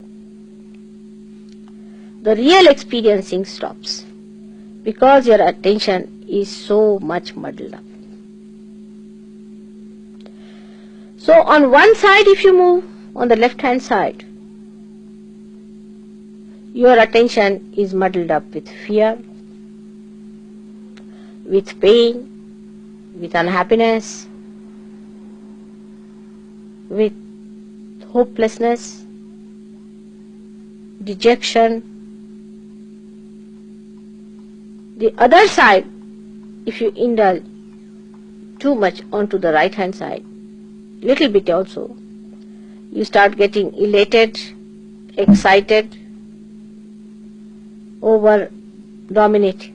The real experiencing stops because your attention is so much muddled up. So on one side, if you move on the left hand side, your attention is muddled up with fear, with pain, with unhappiness, with hopelessness, dejection. The other side, if you indulge too much onto the right hand side, little bit also, you start getting elated, excited, over dominating.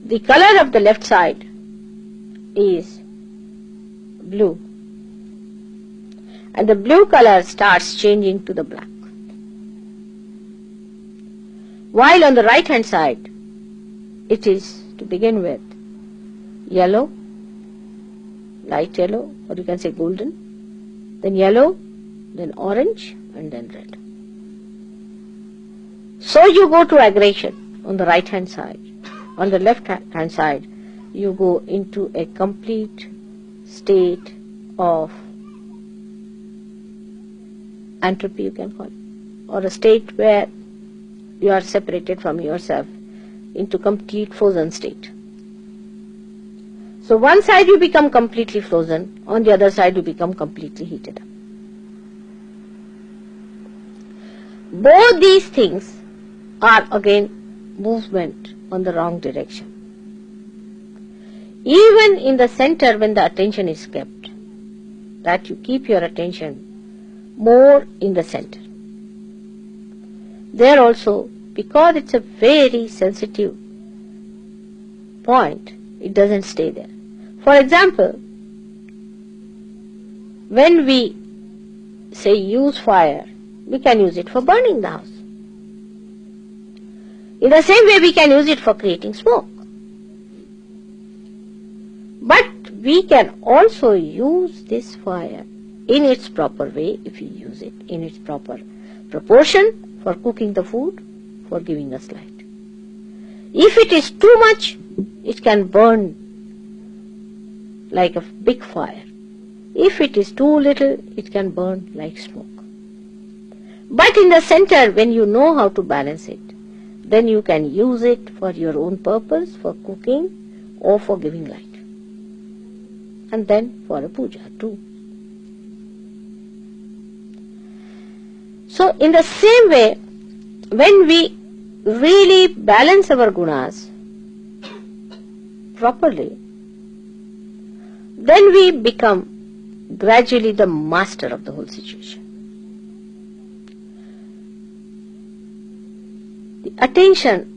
The color of the left side is blue, and the blue color starts changing to the black. While on the right hand side, it is to begin with yellow, light yellow, or you can say golden, then yellow, then orange, and then red. So you go to aggression on the right hand side. On the left hand side, you go into a complete state of entropy, you can call it, or a state where you are separated from yourself into complete frozen state. So one side you become completely frozen, on the other side you become completely heated up. Both these things are again movement on the wrong direction. Even in the center, when the attention is kept, that you keep your attention more in the center. There also, because it's a very sensitive point, it doesn't stay there. For example, when we say use fire, we can use it for burning the house. In the same way, we can use it for creating smoke. But we can also use this fire in its proper way, if we use it in its proper proportion, for cooking the food, for giving us light. If it is too much, it can burn like a big fire. If it is too little, it can burn like smoke. But in the center, when you know how to balance it, then you can use it for your own purpose, for cooking or for giving light. And then for a puja too. So in the same way, when we really balance our gunas properly, then we become gradually the master of the whole situation. The attention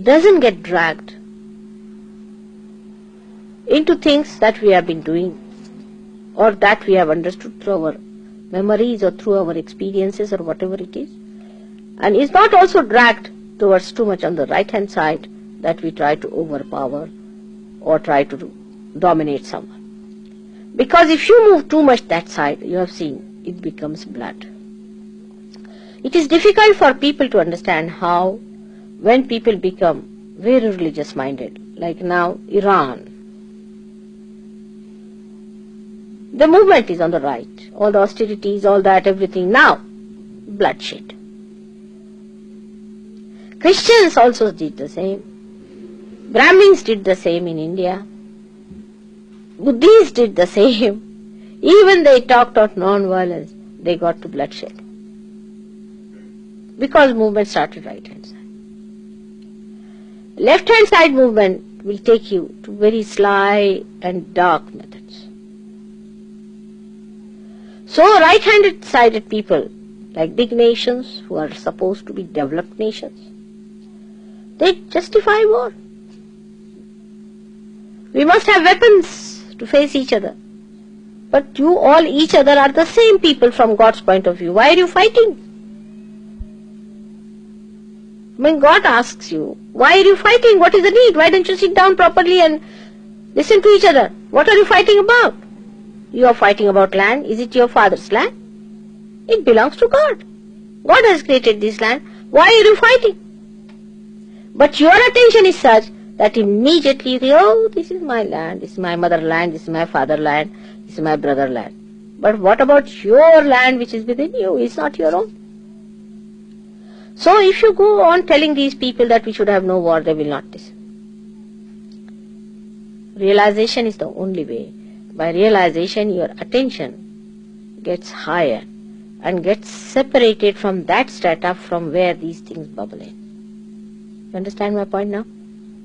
doesn't get dragged into things that we have been doing or that we have understood through our memories or through our experiences or whatever it is, and is not also dragged towards too much on the right hand side that we try to overpower or try to dominate someone. Because if you move too much that side, you have seen, it becomes blood. It is difficult for people to understand how, when people become very religious minded, like now Iran, the movement is on the right, all the austerities, all that, everything, now bloodshed. Christians also did the same. Brahmins did the same in India. Buddhists did the same. Even they talked of non-violence, they got to bloodshed. Because movement started right hand side. Left hand side movement will take you to very sly and dark methods. So right handed sided people, like big nations who are supposed to be developed nations, they justify war. We must have weapons to face each other. But you all, each other, are the same people from God's point of view. Why are you fighting? When God asks you, why are you fighting? What is the need? Why don't you sit down properly and listen to each other? What are you fighting about? You are fighting about land. Is it your father's land? It belongs to God. God has created this land. Why are you fighting? But your attention is such that immediately you think, oh, this is my land, this is my motherland, this is my fatherland, this is my brotherland. But what about your land which is within you? It's not your own. So if you go on telling these people that we should have no war, they will not listen. Realization is the only way. By realization, your attention gets higher and gets separated from that strata from where these things bubble in. You understand my point now?